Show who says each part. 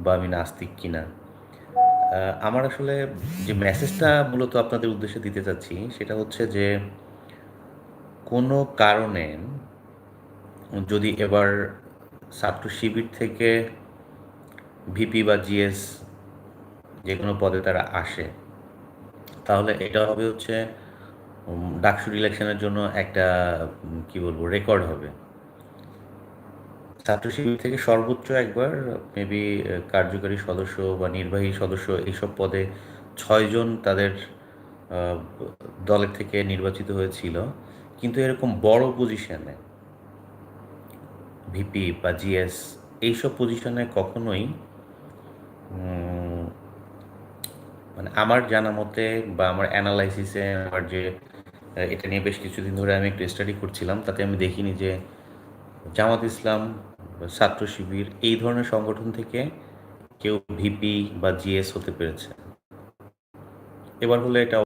Speaker 1: বা আমি নাস্তিক কিনা। আমার আসলে যে মেসেজটা মূলত আপনাদের উদ্দেশ্যে দিতে চাচ্ছি সেটা হচ্ছে যে কোনো কারণে যদি এবার ছাত্র শিবির থেকে ভিপি বা জিএস যে কোনো পদে তারা আসে, তাহলে এটা হবে হচ্ছে ডাকসুর ইলেকশনের জন্য একটা কি বলবো রেকর্ড হবে। ছাত্র শিবির থেকে সর্বোচ্চ একবার মেবি কার্যকারী সদস্য বা নির্বাহী সদস্য এইসব পদে 6 জন তাদের আহ, দলের থেকে নির্বাচিত হয়েছিল, কিন্তু এরকম বড় পজিশনে ভিপি বা জিএস এইসব পজিশনে কখনোই উম, মানে আমার জানা মতে বা আমার অ্যানালাইসিসে আমার যে এটা নিয়ে বেশ কিছুদিন ধরে আমি একটু স্টাডি করছিলাম, তাতে আমি দেখিনি যে জামাত ইসলাম বা ছাত্র শিবির এই ধরনের সংগঠন থেকে কেউ ভিপি বা জিএস হতে পেরেছে। এবার হলে এটা